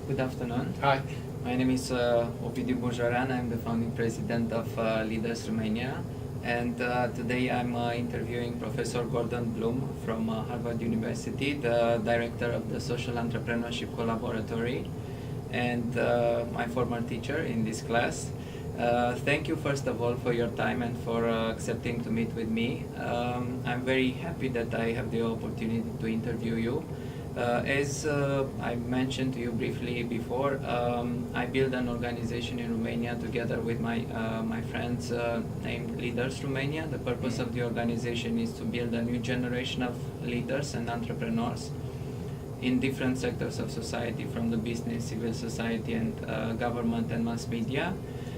Good afternoon. Hi. My name is Ovidiu Bujorean. I'm the founding president of LEADERS Romania. And today I'm interviewing Professor Gordon Bloom from Harvard University, the director of the Social Entrepreneurship Collaboratory, and my former teacher in this class. Thank you first of all for your time and for accepting to meet with me. I'm very happy that I have the opportunity to interview you. As I mentioned to you briefly before, I built an organization in Romania together with my friends named Leaders Romania. The purpose of the organization is to build a new generation of leaders and entrepreneurs in different sectors of society, from the business, civil society, and government and mass media.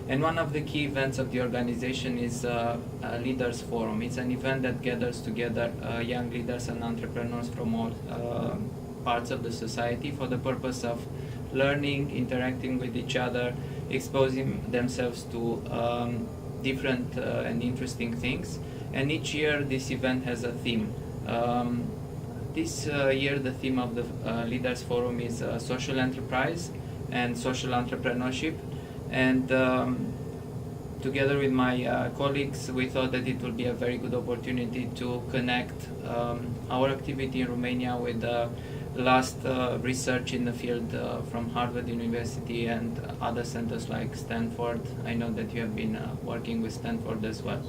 And one of the key events of the organization is a Leaders Forum. It's an event that gathers together young leaders and entrepreneurs from all parts of the society for the purpose of learning, interacting with each other, exposing themselves to different and interesting things. And each year this event has a theme. This year the theme of the Leaders Forum is social enterprise and social entrepreneurship. And together with my colleagues, we thought that it would be a very good opportunity to connect our activity in Romania with the last research in the field from Harvard University and other centers like Stanford. I know that you have been working with Stanford as well.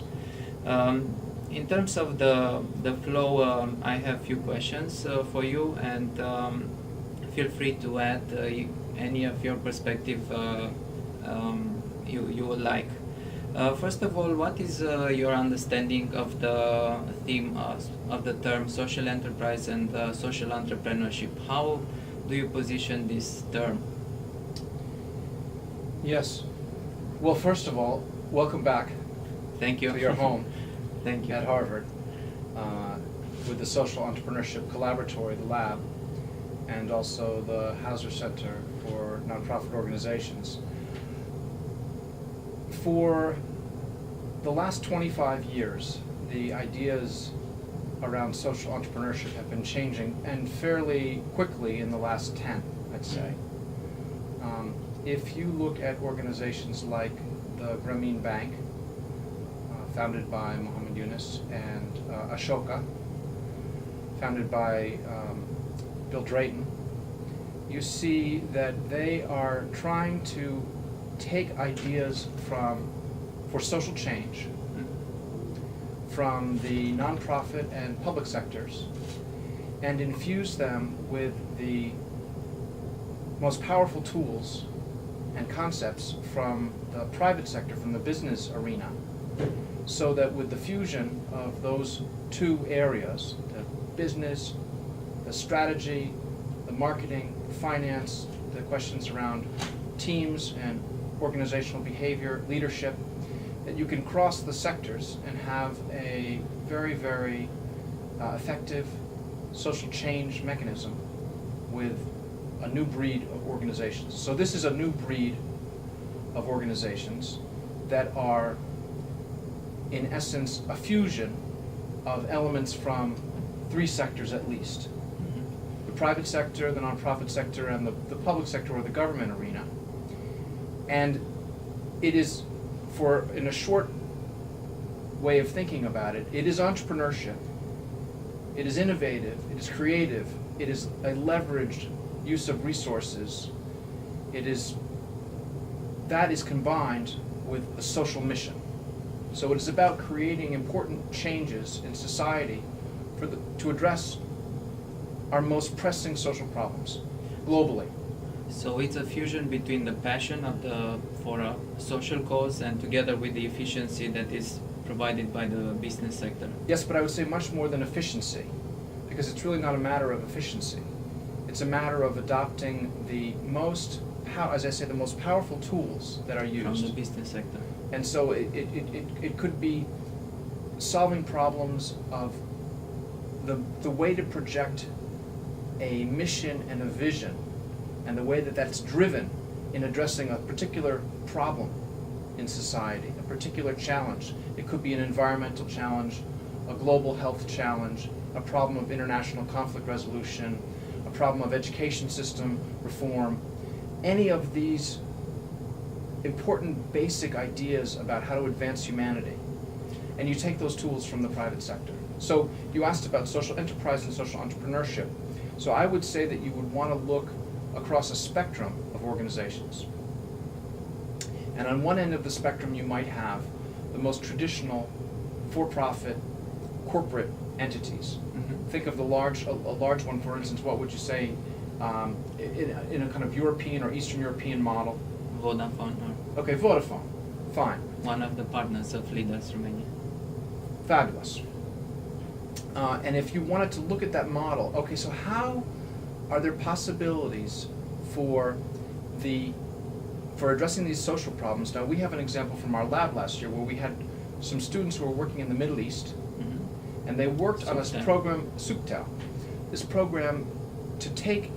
In terms of the flow, I have a few questions for you, and feel free to add any of your perspective you would like. First of all, what is your understanding of the theme of the term social enterprise and social entrepreneurship? How do you position this term? Yes. Well, first of all, welcome back. Thank you. To your home. Thank you. At Harvard, with the Social Entrepreneurship Collaboratory, the lab, and also the Hauser Center for Nonprofit Organizations. For the last 25 years, the ideas around social entrepreneurship have been changing, and fairly quickly in the last 10, I'd say. If you look at organizations like the Grameen Bank, founded by Muhammad Yunus, and Ashoka, founded by Bill Drayton, you see that they are trying to take ideas for social change from the nonprofit and public sectors and infuse them with the most powerful tools and concepts from the private sector, from the business arena, so that with the fusion of those two areas, the business, the strategy, the marketing, the finance, the questions around teams and organizational behavior, leadership, that you can cross the sectors and have a very, very effective social change mechanism with a new breed of organizations. So this is a new breed of organizations that are, in essence, a fusion of elements from three sectors at least. The private sector, the nonprofit sector, and the public sector or the government arena. And it is, in a short way of thinking about it, it is entrepreneurship, it is innovative, it is creative, it is a leveraged use of resources, that is combined with a social mission. So it is about creating important changes in society to address our most pressing social problems globally. So it's a fusion between the passion for a social cause and together with the efficiency that is provided by the business sector. Yes, but I would say much more than efficiency, because it's really not a matter of efficiency. It's a matter of adopting the most powerful tools that are used. From the business sector. And so it could be solving problems of the way to project a mission and a vision, and the way that that's driven in addressing a particular problem in society, a particular challenge. It could be an environmental challenge, a global health challenge, a problem of international conflict resolution, a problem of education system reform. any of these important basic ideas about how to advance humanity, and you take those tools from the private sector. So you asked about social enterprise and social entrepreneurship. So I would say that you would want to look across a spectrum of organizations. And on one end of the spectrum you might have the most traditional for-profit corporate entities. Mm-hmm. Think of a large one, for instance, what would you say, in a kind of European or Eastern European model? Vodafone, Okay, Vodafone, fine. one of the partners of Leaders Romania. Fabulous. And if you wanted to look at that model, okay, so how are there possibilities for addressing these social problems? Now, we have an example from our lab last year where we had some students who were working in the Middle East, Mm-hmm. and they worked on Suktel. a program, Suktel, this program to take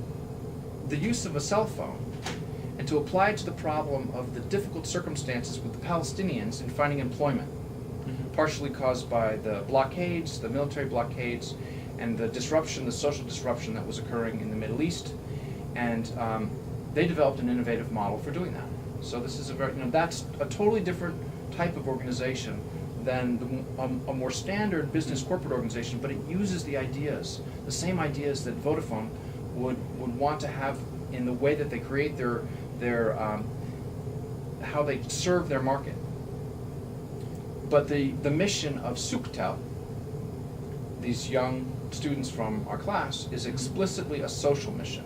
the use of a cell phone and to apply it to the problem of the difficult circumstances with the Palestinians in finding employment, Mm-hmm. partially caused by the blockades, the military blockades, and the disruption, the social disruption that was occurring in the Middle East. And they developed an innovative model for doing that. So this is that's a totally different type of organization than a more standard business corporate organization, but it uses the ideas, the same ideas that Vodafone would want to have in the way that they create their how they serve their market. But the mission of Suktel, these young students from our class, is explicitly a social mission.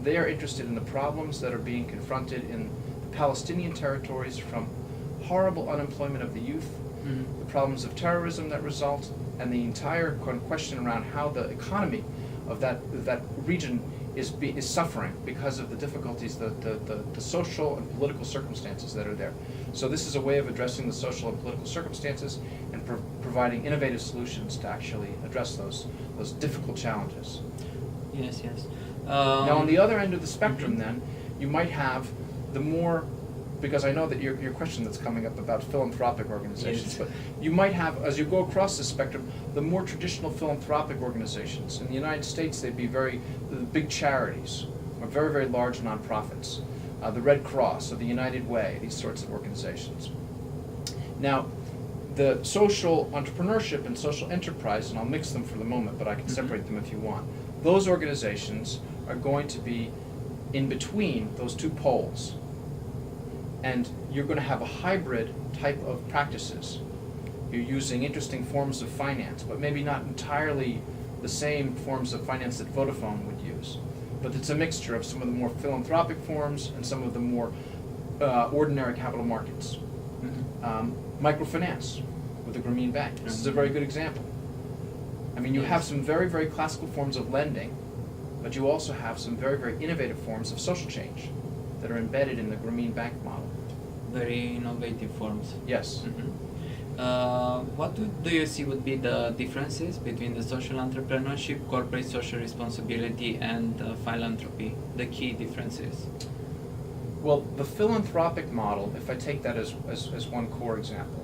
They are interested in the problems that are being confronted in the Palestinian territories, from horrible unemployment of the youth, Mm-hmm. the problems of terrorism that result, and the entire question around how the economy of that region is suffering because of the difficulties, the social and political circumstances that are there. So this is a way of addressing the social and political circumstances and providing innovative solutions to actually address those difficult challenges. Yes, yes. Now, on the other end of the spectrum, Mhm. then, you might have the more, because I know that your question that's coming up about philanthropic organizations, Yes. but you might have, as you go across the spectrum, the more traditional philanthropic organizations. In the United States, they'd be the big charities, or very, very large nonprofits. The Red Cross, or the United Way, these sorts of organizations. Now, the social entrepreneurship and social enterprise, and I'll mix them for the moment, but I can separate them if you want. Those organizations are going to be in between those two poles. And you're going to have a hybrid type of practices. You're using interesting forms of finance, but maybe not entirely the same forms of finance that Vodafone would use. But it's a mixture of some of the more philanthropic forms and some of the more ordinary capital markets. Mm-hmm. Microfinance with the Grameen Bank. This is a very good example. I mean, you have some very, very classical forms of lending, but you also have some very, very innovative forms of social change that are embedded in the Grameen Bank model. Very innovative forms. Yes. Mm-hmm. What do you see would be the differences between the social entrepreneurship, corporate social responsibility, and philanthropy? The key differences? Well, the philanthropic model, if I take that as one core example,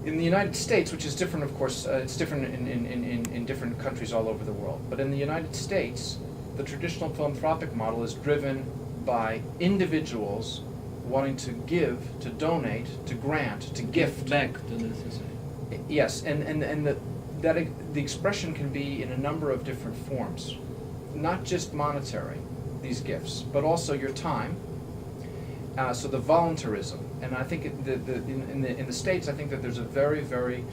in the United States, which is different, of course, it's different in different countries all over the world, but in the United States, the traditional philanthropic model is driven by individuals wanting to give, to donate, to grant, to gift back to the society. Yes, and the expression can be in a number of different forms, not just monetary, these gifts, but also your time. So the voluntarism, and I think in the States, I think that there's a very, very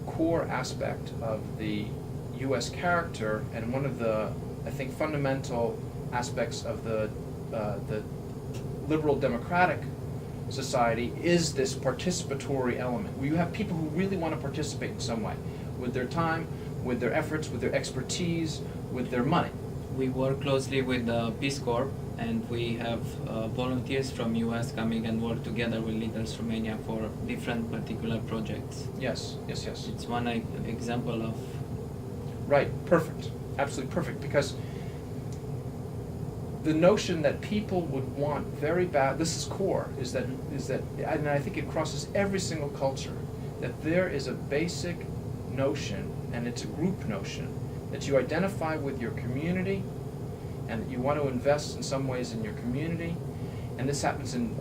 core aspect of the U.S. character, and one of the, I think, fundamental aspects of the liberal democratic society is this participatory element, where you have people who really want to participate in some way, with their time, with their efforts, with their expertise, with their money. We work closely with the Peace Corps, and we have volunteers from US coming and work together with Leaders Romania for different particular projects. Yes, yes, yes. It's one example of... Right, perfect, absolutely perfect, because the notion that people would want very bad, this is core, is that, and I think it crosses every single culture, that there is a basic notion, and it's a group notion, that you identify with your community, and that you want to invest in some ways in your community, and this happens in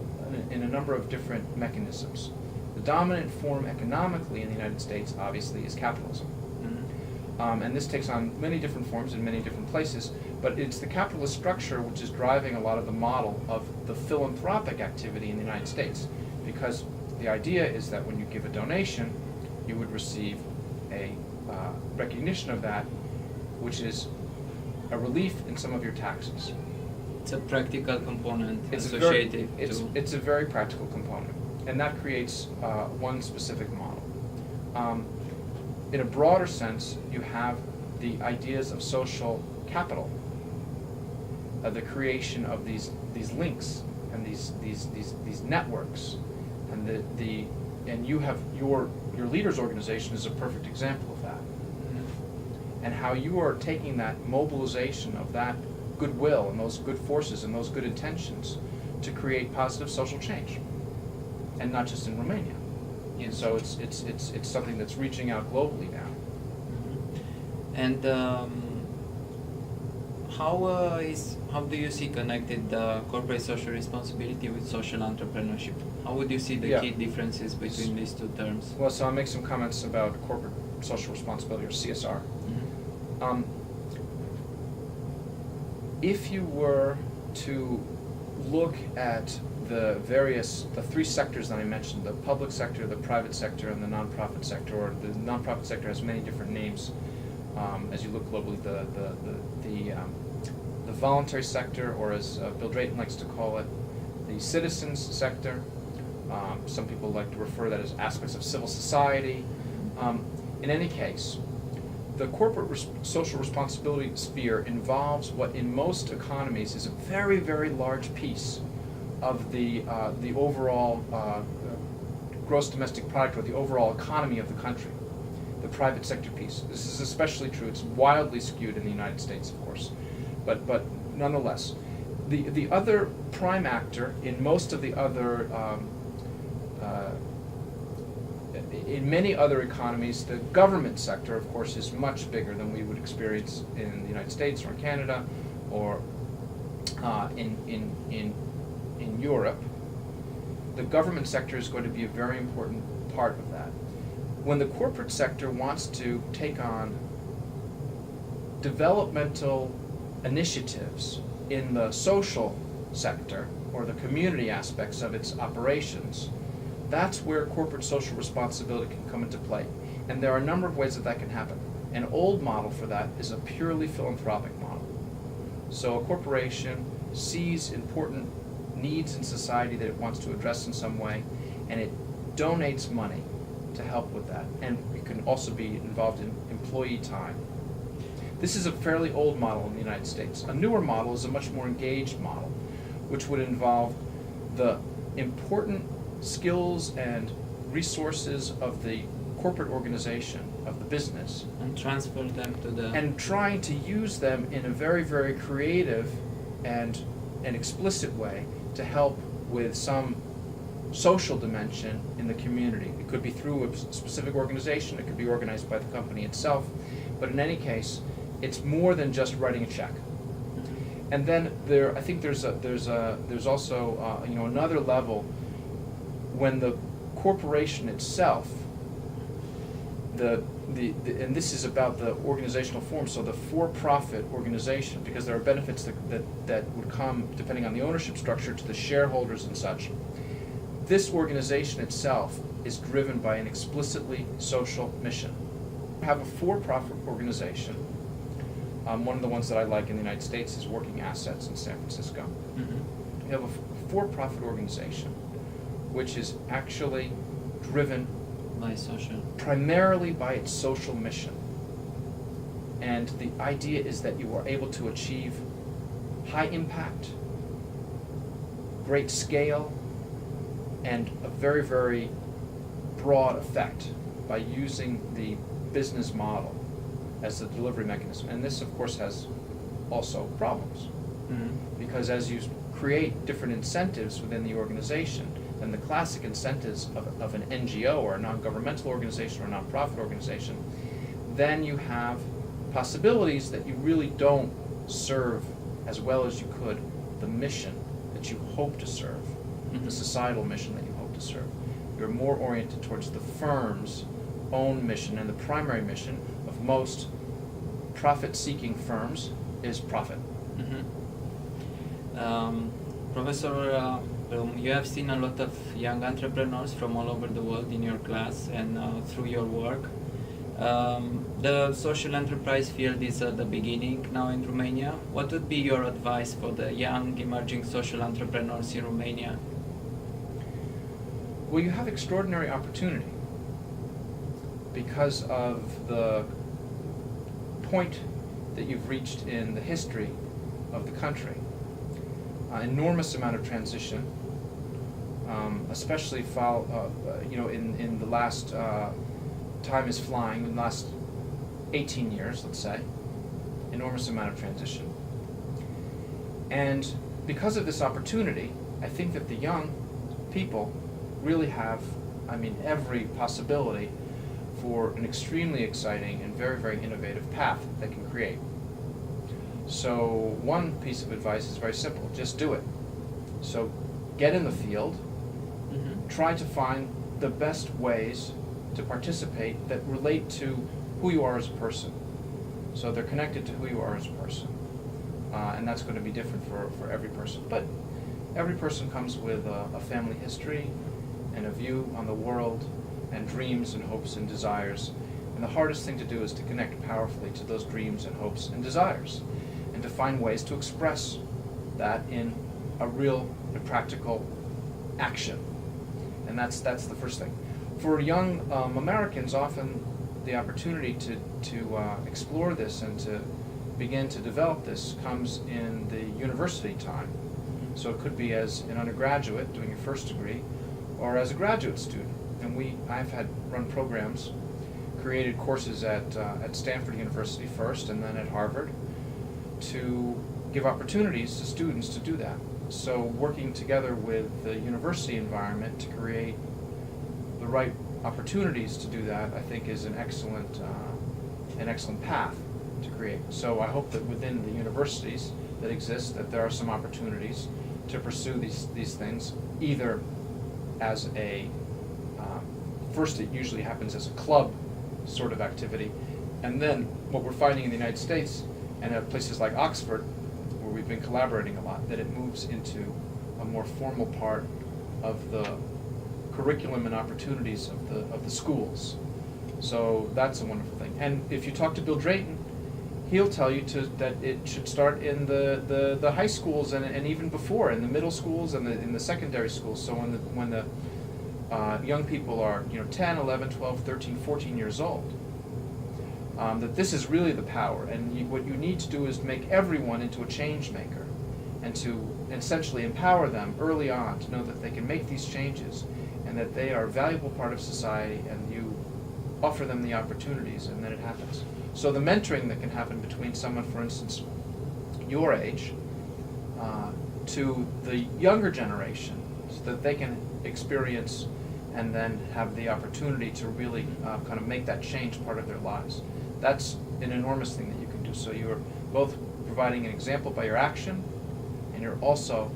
a number of different mechanisms. The dominant form economically in the United States, obviously, is capitalism. And this takes on many different forms in many different places, but it's the capitalist structure which is driving a lot of the model of the philanthropic activity in the United States, because the idea is that when you give a donation, you would receive a recognition of that, which is a relief in some of your taxes. It's a practical component It's associated it's a very practical component, and that creates one specific model. In a broader sense, you have the ideas of social capital, the creation of these links and these networks, and and you have your leaders organization is a perfect example of that, and how you are taking that mobilization of that goodwill and those good forces and those good intentions to create positive social change, and not just in Romania. Yes. So it's something that's reaching out globally now. And how do you see connected corporate social responsibility with social entrepreneurship? How would you see the key differences between these two terms? Well, so I'll make some comments about corporate social responsibility, or CSR. If you were to look at the three sectors that I mentioned, the public sector, the private sector, and the nonprofit sector, or the nonprofit sector has many different names as you look globally, the voluntary sector, or as Bill Drayton likes to call it, the citizens sector. Some people like to refer to that as aspects of civil society. In any case, the corporate social responsibility sphere involves what in most economies is a very, very large piece of the overall gross domestic product, or the overall economy of the country, the private sector piece. This is especially true. It's wildly skewed in the United States, of course, but nonetheless, the other prime actor in most of the other in many other economies, the government sector, of course, is much bigger than we would experience in the United States or in Canada or in Europe. The government sector is going to be a very important part of that. When the corporate sector wants to take on developmental initiatives in the social sector or the community aspects of its operations, that's where corporate social responsibility can come into play. And there are a number of ways that that can happen. An old model for that is a purely philanthropic model. So a corporation sees important needs in society that it wants to address in some way, and it donates money to help with that. And it can also be involved in employee time. This is a fairly old model in the United States. A newer model is a much more engaged model, which would involve the important skills and resources of the corporate organization, of the business, and transfer them to the... and trying to use them in a very, very creative and an explicit way to help with some social dimension in the community. It could be through a specific organization, it could be organized by the company itself, but in any case, it's more than just writing a check. And then I think there's also another level when the corporation itself, and this is about the organizational form, so the for-profit organization, because there are benefits that would come, depending on the ownership structure, to the shareholders and such. This organization itself is driven by an explicitly social mission. We have a for-profit organization. One of the ones that I like in the United States is Working Assets in San Francisco. Mm-hmm. We have a for-profit organization which is actually driven primarily by its social mission. And the idea is that you are able to achieve high impact, great scale, and a very, very broad effect by using the business model as the delivery mechanism. And this, of course, has also problems. Mm-hmm. Because as you create different incentives within the organization, than the classic incentives of an NGO or a non-governmental organization or a non-profit organization, then you have possibilities that you really don't serve as well as you could the mission that you hope to serve, the societal mission that you hope to serve. You're more oriented towards the firm's own mission, and the primary mission of most profit-seeking firms is profit. Professor Blum, you have seen a lot of young entrepreneurs from all over the world in your class and through your work. The social enterprise field is at the beginning now in Romania. What would be your advice for the young emerging social entrepreneurs in Romania? Well, you have extraordinary opportunity because of the point that you've reached in the history of the country. Enormous amount of transition, especially in the last time is flying, in the last 18 years, let's say. Enormous amount of transition. And because of this opportunity, I think that the young people really have, every possibility for an extremely exciting and very, very innovative path they can create. So one piece of advice is very simple, just do it. So get in the field, try to find the best ways to participate that relate to who you are as a person. So they're connected to who you are as a person. And that's going to be different for every person. But every person comes with a family history and a view on the world and dreams and hopes and desires. And the hardest thing to do is to connect powerfully to those dreams and hopes and desires, and to find ways to express that in a real and practical action. And that's the first thing. For young Americans, often the opportunity to explore this and to begin to develop this comes in the university time. So it could be as an undergraduate doing your first degree, or as a graduate student. And I've run programs, created courses at Stanford University first, and then at Harvard, to give opportunities to students to do that. So working together with the university environment to create the right opportunities to do that, I think, is an excellent path to create. So I hope that within the universities that exist, that there are some opportunities to pursue these things, either as first it usually happens as a club sort of activity, and then what we're finding in the United States and at places like Oxford, where we've been collaborating a lot, that it moves into a more formal part of the curriculum and opportunities of the schools. So that's a wonderful thing. And if you talk to Bill Drayton, he'll tell you that it should start in the high schools and even before, in the middle schools and in the secondary schools. So when the young people are 10, 11, 12, 13, 14 years old, that this is really the power, and what you need to do is make everyone into a change maker, and to essentially empower them early on to know that they can make these changes and that they are a valuable part of society, and you offer them the opportunities, and then it happens. So the mentoring that can happen between someone, for instance, your age, to the younger generation, so that they can experience and then have the opportunity to really kind of make that change part of their lives. That's an enormous thing that you can do. So you're both providing an example by your action, and you're also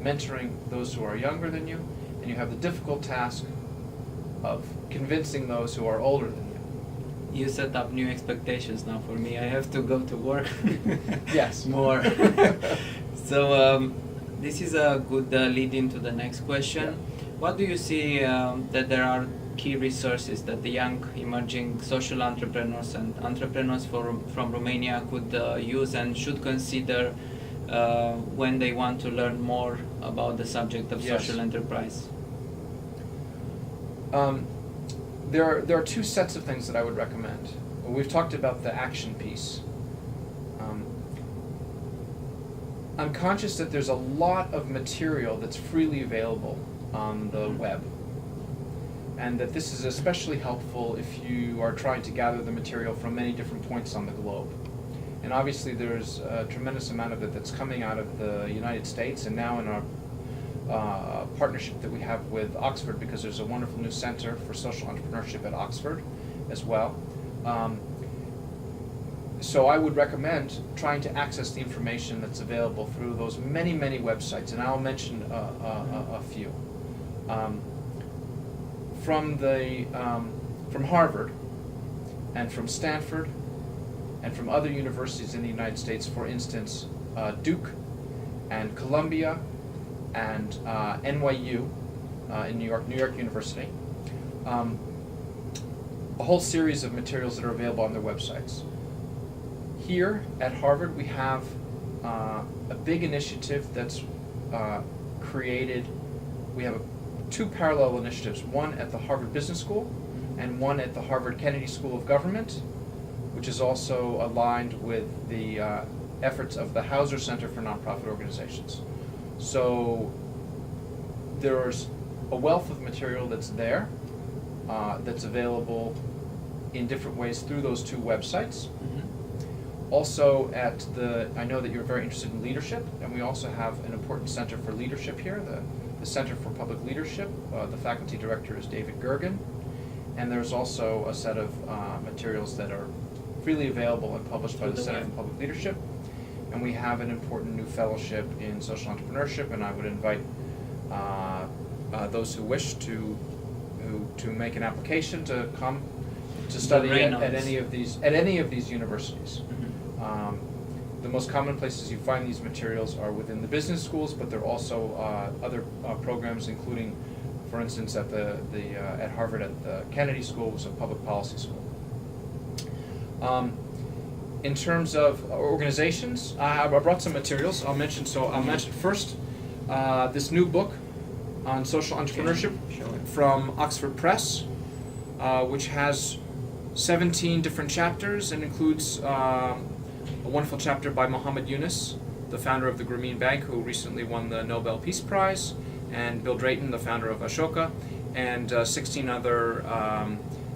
mentoring those who are younger than you, and you have the difficult task of convincing those who are older than you. You set up new expectations now for me. I have to go to work. Yes. More. So this is a good lead into the next question. Yeah. What do you see that there are key resources that the young emerging social entrepreneurs and entrepreneurs from Romania could use and should consider when they want to learn more about the subject of Yes. social enterprise? There are two sets of things that I would recommend. We've talked about the action piece. I'm conscious that there's a lot of material that's freely available on the web, and that this is especially helpful if you are trying to gather the material from many different points on the globe. And obviously there's a tremendous amount of it that's coming out of the United States, and now in our partnership that we have with Oxford, because there's a wonderful new center for social entrepreneurship at Oxford as well. So I would recommend trying to access the information that's available through those many, many websites, and I'll mention a few. From Harvard, and from Stanford, and from other universities in the United States, for instance, Duke, and Columbia, and NYU in New York University. A whole series of materials that are available on their websites. Here at Harvard, we have a big initiative that's created. We have two parallel initiatives, one at the Harvard Business School and one at the Harvard Kennedy School of Government, which is also aligned with the efforts of the Hauser Center for Nonprofit Organizations. So there's a wealth of material that's there, that's available in different ways through those two websites. Also I know that you're very interested in leadership, and we also have an important center for leadership here, the Center for Public Leadership. The faculty director is David Gergen, and there's also a set of materials that are freely available and published by the Center for Public Leadership. And we have an important new fellowship in social entrepreneurship, and I would invite those who wish to make an application to come to study at any of these universities. The most common places you find these materials are within the business schools, but there are also other programs, including, for instance, at Harvard at the Kennedy School, which is a public policy school. In terms of organizations, I brought some materials. I'll mention first this new book on social entrepreneurship from Oxford Press, which has 17 different chapters and includes a wonderful chapter by Muhammad Yunus, the founder of the Grameen Bank, who recently won the Nobel Peace Prize, and Bill Drayton, the founder of Ashoka, and 16 other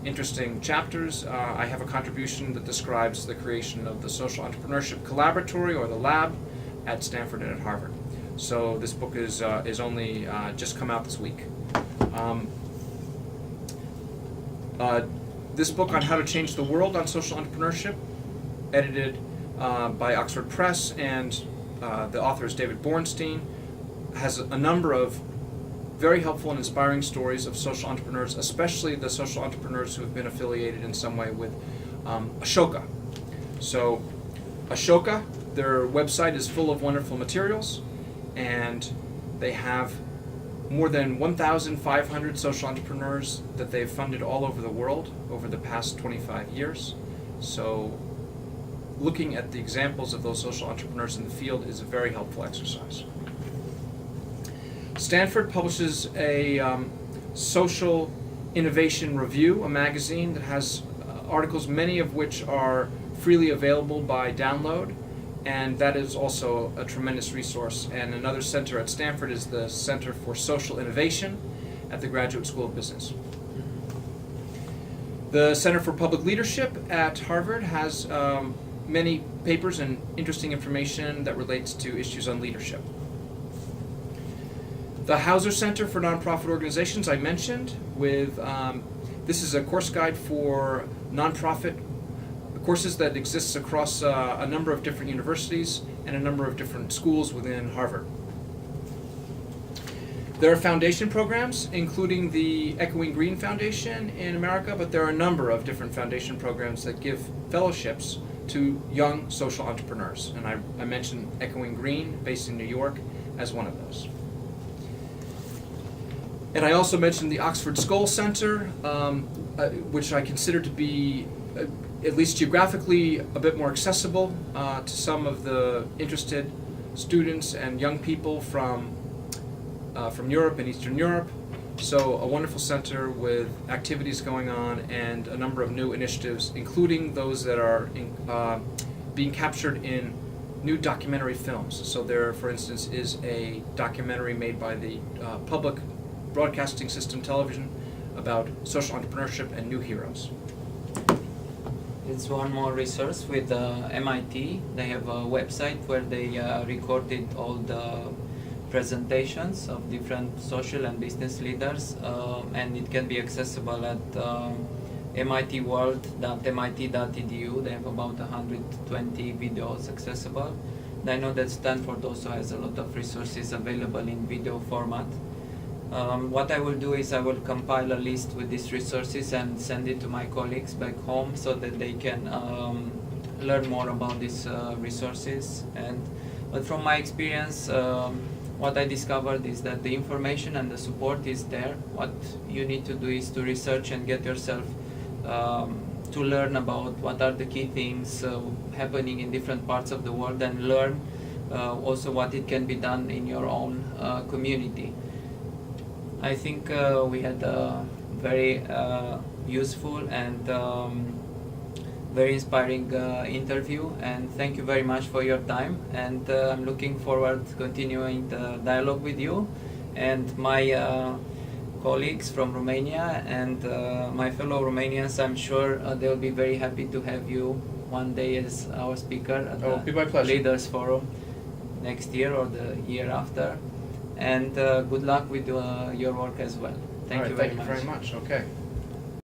interesting chapters. I have a contribution that describes the creation of the Social Entrepreneurship Collaboratory, or the Lab, at Stanford and at Harvard. So this book is only just come out this week. This book on how to change the world on social entrepreneurship, edited by Oxford Press, and the author is David Bornstein, has a number of very helpful and inspiring stories of social entrepreneurs, especially the social entrepreneurs who have been affiliated in some way with Ashoka. So Ashoka, their website is full of wonderful materials, and they have more than 1,500 social entrepreneurs that they've funded all over the world over the past 25 years. So looking at the examples of those social entrepreneurs in the field is a very helpful exercise. Stanford publishes a social innovation review, a magazine that has articles, many of which are freely available by download, and that is also a tremendous resource. And another center at Stanford is the Center for Social Innovation at the Graduate School of Business. The Center for Public Leadership at Harvard has many papers and interesting information that relates to issues on leadership. The Hauser Center for Nonprofit Organizations I mentioned, with this is a course guide for nonprofit courses that exists across a number of different universities and a number of different schools within Harvard. There are foundation programs, including the Echoing Green Foundation in America, but there are a number of different foundation programs that give fellowships to young social entrepreneurs. And I mentioned Echoing Green, based in New York, as one of those. And I also mentioned the Oxford Skoll Center, which I consider to be, at least geographically, a bit more accessible to some of the interested students and young people from Europe and Eastern Europe. So a wonderful center with activities going on and a number of new initiatives, including those that are being captured in new documentary films. So there, for instance, is a documentary made by the Public Broadcasting System Television about social entrepreneurship and new heroes. It's one more resource with MIT. They have a website where they recorded all the presentations of different social and business leaders, and it can be accessible at mitworld.mit.edu. They have about 120 videos accessible. And I know that Stanford also has a lot of resources available in video format. What I will do is I will compile a list with these resources and send it to my colleagues back home so that they can learn more about these resources. But from my experience, what I discovered is that the information and the support is there. What you need to do is to research and get yourself to learn about what are the key things happening in different parts of the world, and learn also what it can be done in your own community. I think we had a very useful and very inspiring interview, and thank you very much for your time, and I'm looking forward to continuing the dialogue with you and my colleagues from Romania and my fellow Romanians. I'm sure they'll be very happy to have you one day as our speaker at the Leaders Forum next year or the year after, and good luck with your work as well. Thank you very much. Thank you very much. Okay.